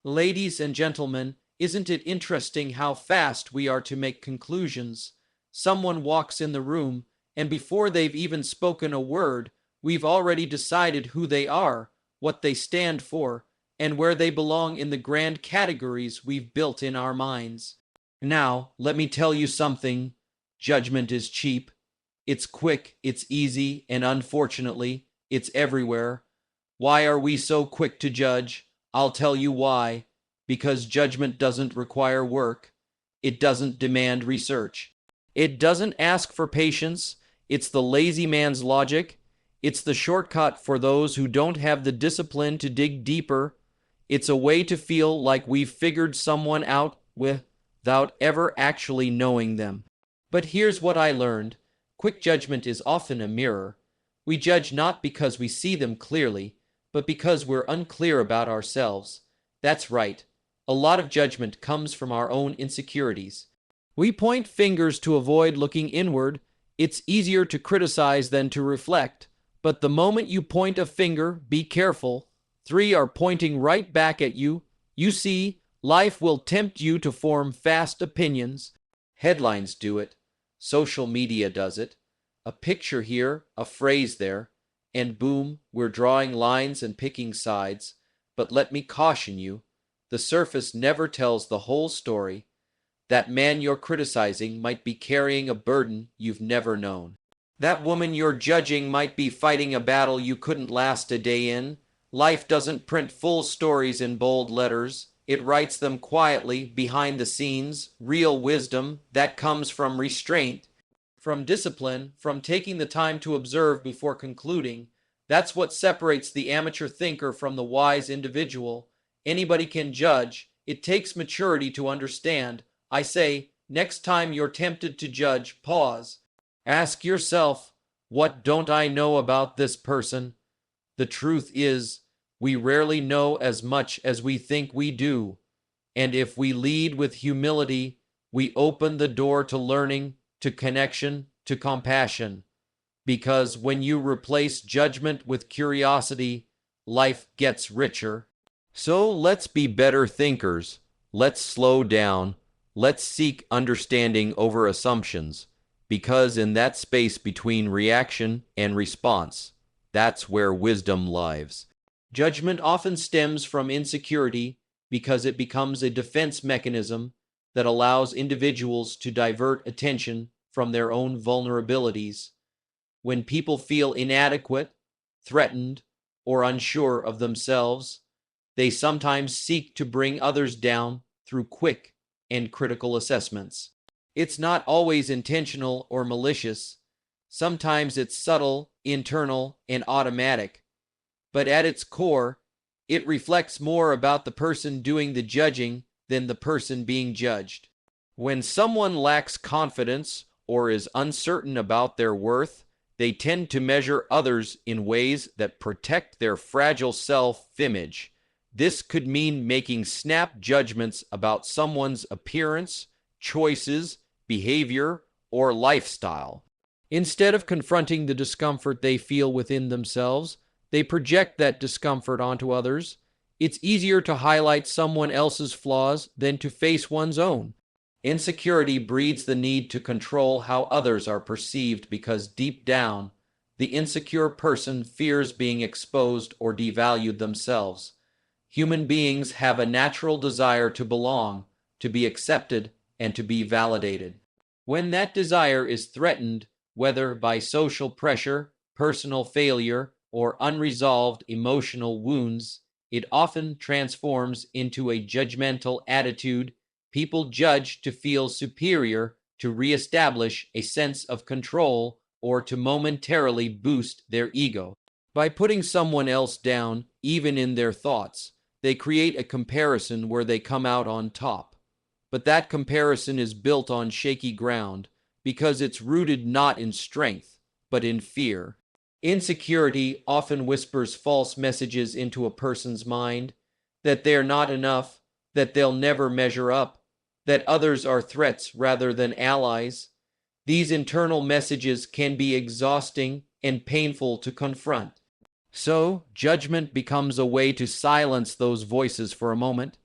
Ladies and gentlemen, isn't it interesting how fast we are to make conclusions? Someone walks in the room, and before they've even spoken a word, we've already decided who they are, what they stand for, and where they belong in the grand categories we've built in our minds. Now, let me tell you something. Judgment is cheap. It's quick, it's easy, and unfortunately, it's everywhere. Why are we so quick to judge? I'll tell you why. Because judgment doesn't require work. It doesn't demand research. It doesn't ask for patience. It's the lazy man's logic. It's the shortcut for those who don't have the discipline to dig deeper. It's a way to feel like we've figured someone out without ever actually knowing them. But here's what I learned. Quick judgment is often a mirror. We judge not because we see them clearly, but because we're unclear about ourselves. That's right. A lot of judgment comes from our own insecurities. We point fingers to avoid looking inward. It's easier to criticize than to reflect. But the moment you point a finger, be careful. Three are pointing right back at you. You see, life will tempt you to form fast opinions. Headlines do it. Social media does it. A picture here, a phrase there, and boom, we're drawing lines and picking sides. But let me caution you, the surface never tells the whole story. That man you're criticizing might be carrying a burden you've never known. That woman you're judging might be fighting a battle you couldn't last a day in. Life doesn't print full stories in bold letters. It writes them quietly, behind the scenes. Real wisdom that comes from restraint, from discipline, from taking the time to observe before concluding. That's what separates the amateur thinker from the wise individual. Anybody can judge. It takes maturity to understand. I say, next time you're tempted to judge, pause. Ask yourself, what don't I know about this person? The truth is, we rarely know as much as we think we do. And if we lead with humility, we open the door to learning, to connection, to compassion. Because when you replace judgment with curiosity, life gets richer. So let's be better thinkers. Let's slow down. Let's seek understanding over assumptions. Because in that space between reaction and response, that's where wisdom lives. Judgment often stems from insecurity because it becomes a defense mechanism that allows individuals to divert attention from their own vulnerabilities. When people feel inadequate, threatened, or unsure of themselves, they sometimes seek to bring others down through quick and critical assessments. It's not always intentional or malicious. Sometimes it's subtle, internal, and automatic. But at its core, it reflects more about the person doing the judging than the person being judged. When someone lacks confidence or is uncertain about their worth, they tend to measure others in ways that protect their fragile self-image. This could mean making snap judgments about someone's appearance, choices, behavior, or lifestyle. Instead of confronting the discomfort they feel within themselves, they project that discomfort onto others. It's easier to highlight someone else's flaws than to face one's own. Insecurity breeds the need to control how others are perceived because deep down, the insecure person fears being exposed or devalued themselves. Human beings have a natural desire to belong, to be accepted, and to be validated. When that desire is threatened, whether by social pressure, personal failure, or unresolved emotional wounds, it often transforms into a judgmental attitude. People judge to feel superior, to reestablish a sense of control, or to momentarily boost their ego. By putting someone else down, even in their thoughts, they create a comparison where they come out on top. But that comparison is built on shaky ground because it's rooted not in strength, but in fear. Insecurity often whispers false messages into a person's mind, that they're not enough, that they'll never measure up, that others are threats rather than allies. These internal messages can be exhausting and painful to confront. So, judgment becomes a way to silence those voices for a moment.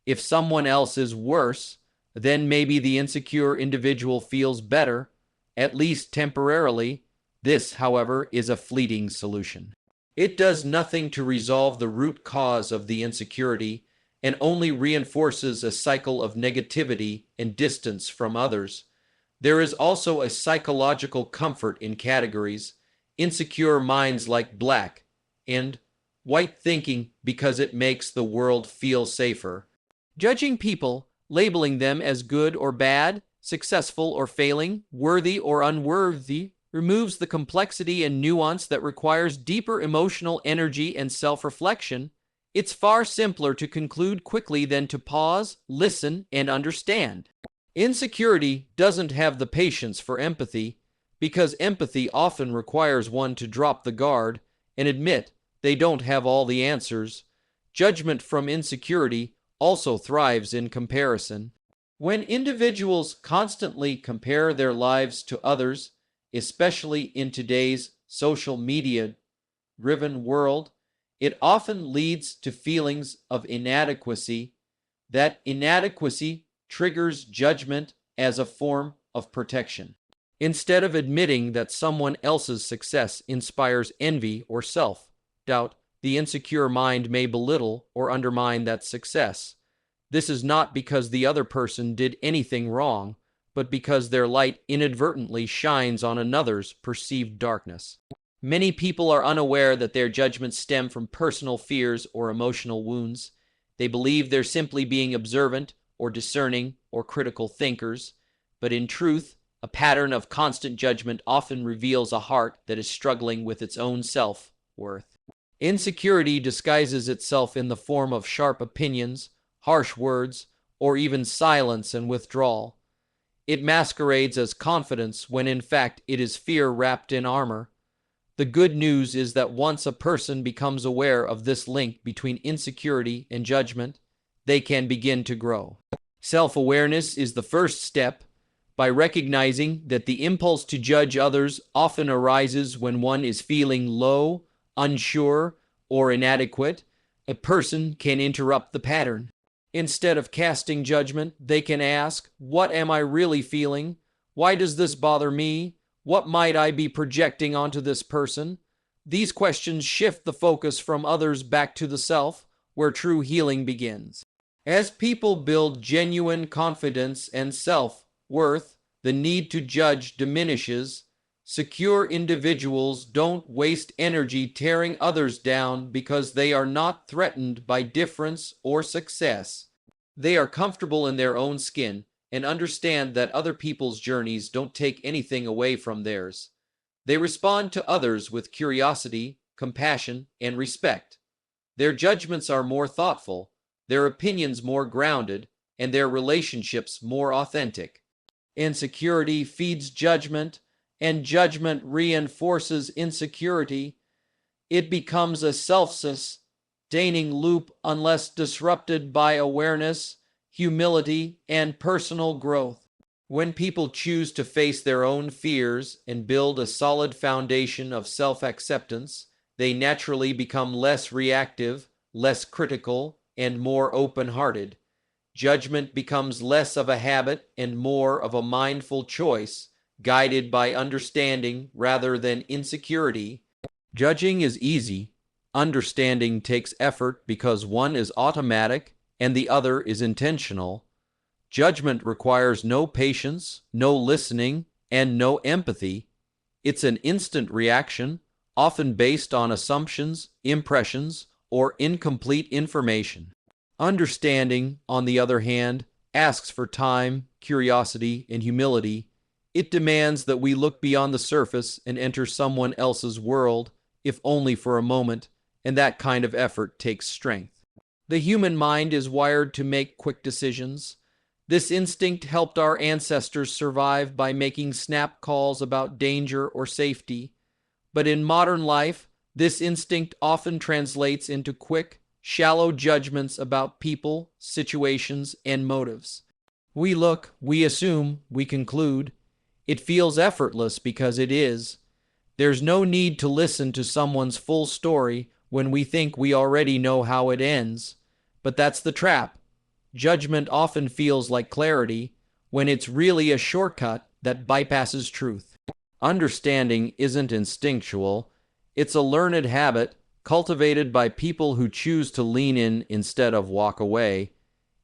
If someone else is worse, then maybe the insecure individual feels better, at least temporarily. This, however, is a fleeting solution. It does nothing to resolve the root cause of the insecurity and only reinforces a cycle of negativity and distance from others. There is also a psychological comfort in categories. Insecure minds like black and white thinking because it makes the world feel safer. Judging people, labeling them as good or bad, successful or failing, worthy or unworthy, removes the complexity and nuance that requires deeper emotional energy and self-reflection. It's far simpler to conclude quickly than to pause, listen, and understand. Insecurity doesn't have the patience for empathy, because empathy often requires one to drop the guard and admit they don't have all the answers. Judgment from insecurity also thrives in comparison. When individuals constantly compare their lives to others, especially in today's social media-driven world, it often leads to feelings of inadequacy. That inadequacy triggers judgment as a form of protection. Instead of admitting that someone else's success inspires envy or self-doubt, the insecure mind may belittle or undermine that success. This is not because the other person did anything wrong, but because their light inadvertently shines on another's perceived darkness. Many people are unaware that their judgments stem from personal fears or emotional wounds. They believe they're simply being observant or discerning or critical thinkers, but in truth, a pattern of constant judgment often reveals a heart that is struggling with its own self-worth. Insecurity disguises itself in the form of sharp opinions, harsh words, or even silence and withdrawal. It masquerades as confidence when in fact it is fear wrapped in armor. The good news is that once a person becomes aware of this link between insecurity and judgment, they can begin to grow. Self-awareness is the first step. By recognizing that the impulse to judge others often arises when one is feeling low, unsure, or inadequate, a person can interrupt the pattern. Instead of casting judgment, they can ask, what am I really feeling? Why does this bother me? What might I be projecting onto this person? These questions shift the focus from others back to the self, where true healing begins. As people build genuine confidence and self-worth, the need to judge diminishes. Secure individuals don't waste energy tearing others down because they are not threatened by difference or success. They are comfortable in their own skin and understand that other people's journeys don't take anything away from theirs. They respond to others with curiosity, compassion, and respect. Their judgments are more thoughtful, their opinions more grounded, and their relationships more authentic. Insecurity feeds judgment, and judgment reinforces insecurity. It becomes a self-sustaining loop unless disrupted by awareness, humility, and personal growth. When people choose to face their own fears and build a solid foundation of self-acceptance, they naturally become less reactive, less critical, and more open-hearted. Judgment becomes less of a habit and more of a mindful choice, guided by understanding rather than insecurity. Judging is easy. Understanding takes effort because one is automatic and the other is intentional. Judgment requires no patience, no listening, and no empathy. It's an instant reaction, often based on assumptions, impressions, or incomplete information. Understanding, on the other hand, asks for time, curiosity, and humility. It demands that we look beyond the surface and enter someone else's world, if only for a moment, and that kind of effort takes strength. The human mind is wired to make quick decisions. This instinct helped our ancestors survive by making snap calls about danger or safety. But in modern life, this instinct often translates into quick, shallow judgments about people, situations, and motives. We look, we assume, we conclude. It feels effortless because it is. There's no need to listen to someone's full story when we think we already know how it ends. But that's the trap. Judgment often feels like clarity when it's really a shortcut that bypasses truth. Understanding isn't instinctual, it's a learned habit cultivated by people who choose to lean in instead of walk away.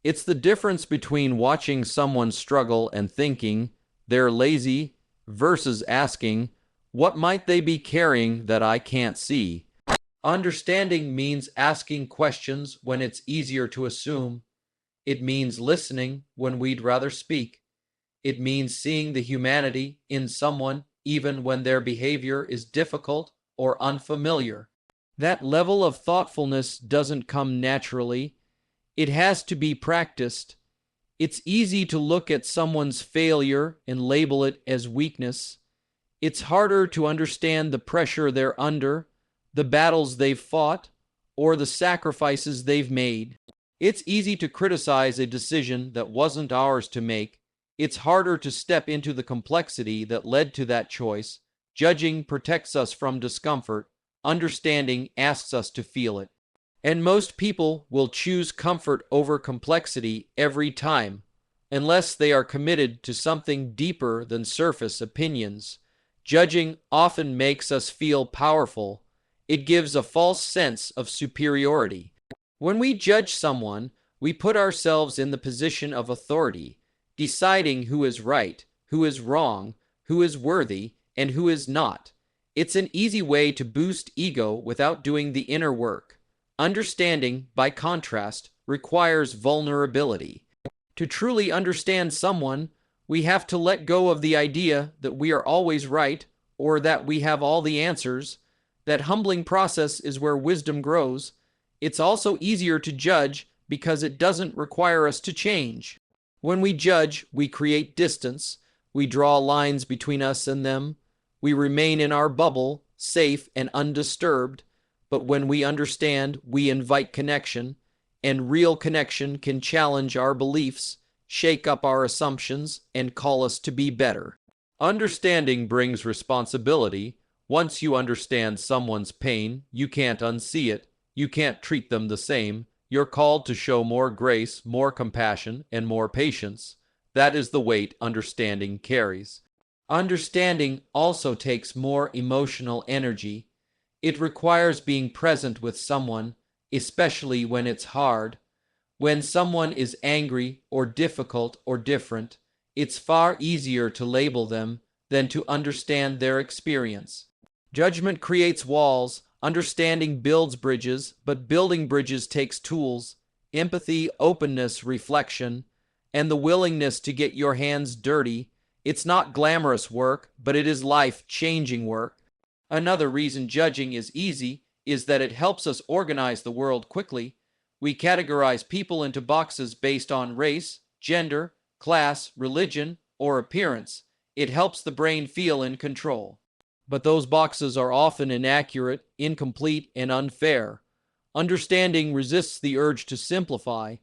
It's the difference between watching someone struggle and thinking they're lazy versus asking, what might they be carrying that I can't see? Understanding means asking questions when it's easier to assume. It means listening when we'd rather speak. It means seeing the humanity in someone even when their behavior is difficult or unfamiliar. That level of thoughtfulness doesn't come naturally. It has to be practiced. It's easy to look at someone's failure and label it as weakness. It's harder to understand the pressure they're under, the battles they've fought, or the sacrifices they've made. It's easy to criticize a decision that wasn't ours to make. It's harder to step into the complexity that led to that choice. Judging protects us from discomfort. Understanding asks us to feel it. And most people will choose comfort over complexity every time, unless they are committed to something deeper than surface opinions. Judging often makes us feel powerful. It gives a false sense of superiority. When we judge someone, we put ourselves in the position of authority, deciding who is right, who is wrong, who is worthy, and who is not. It's an easy way to boost ego without doing the inner work. Understanding, by contrast, requires vulnerability. To truly understand someone, we have to let go of the idea that we are always right or that we have all the answers. That humbling process is where wisdom grows. It's also easier to judge because it doesn't require us to change. When we judge, we create distance. We draw lines between us and them. We remain in our bubble, safe and undisturbed. But when we understand, we invite connection, and real connection can challenge our beliefs, shake up our assumptions, and call us to be better. Understanding brings responsibility. Once you understand someone's pain, you can't unsee it. You can't treat them the same. You're called to show more grace, more compassion, and more patience. That is the weight understanding carries. Understanding also takes more emotional energy. It requires being present with someone, especially when it's hard. When someone is angry or difficult or different, it's far easier to label them than to understand their experience. Judgment creates walls. Understanding builds bridges, but building bridges takes tools, empathy, openness, reflection, and the willingness to get your hands dirty. It's not glamorous work, but it is life-changing work. Another reason judging is easy is that it helps us organize the world quickly. We categorize people into boxes based on race, gender, class, religion, or appearance. It helps the brain feel in control. But those boxes are often inaccurate, incomplete, and unfair. Understanding resists the urge to simplify.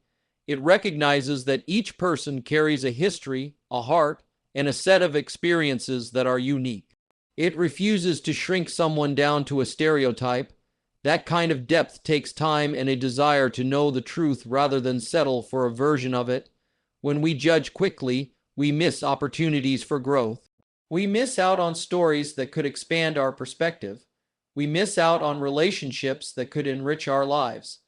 It recognizes that each person carries a history, a heart, and a set of experiences that are unique. It refuses to shrink someone down to a stereotype. That kind of depth takes time and a desire to know the truth rather than settle for a version of it. When we judge quickly, we miss opportunities for growth. We miss out on stories that could expand our perspective. We miss out on relationships that could enrich our lives.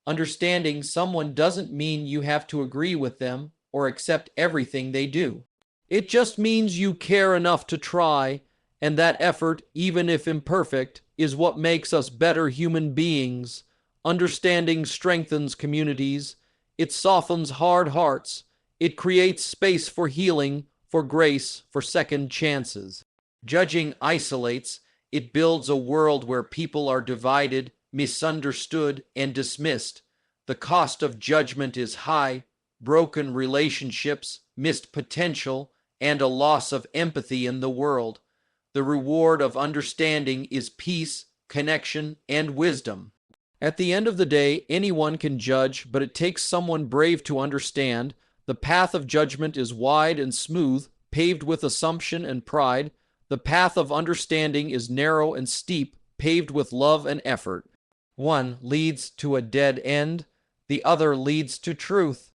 Understanding someone doesn't mean you have to agree with them or accept everything they do. It just means you care enough to try, and that effort, even if imperfect, is what makes us better human beings. Understanding strengthens communities. It softens hard hearts. It creates space for healing, for grace, for second chances. Judging isolates. It builds a world where people are divided, misunderstood, and dismissed. The cost of judgment is high. Broken relationships, missed potential, and a loss of empathy in the world. The reward of understanding is peace, connection, and wisdom. At the end of the day, anyone can judge, but it takes someone brave to understand. The path of judgment is wide and smooth, paved with assumption and pride. The path of understanding is narrow and steep, paved with love and effort. One leads to a dead end, the other leads to truth.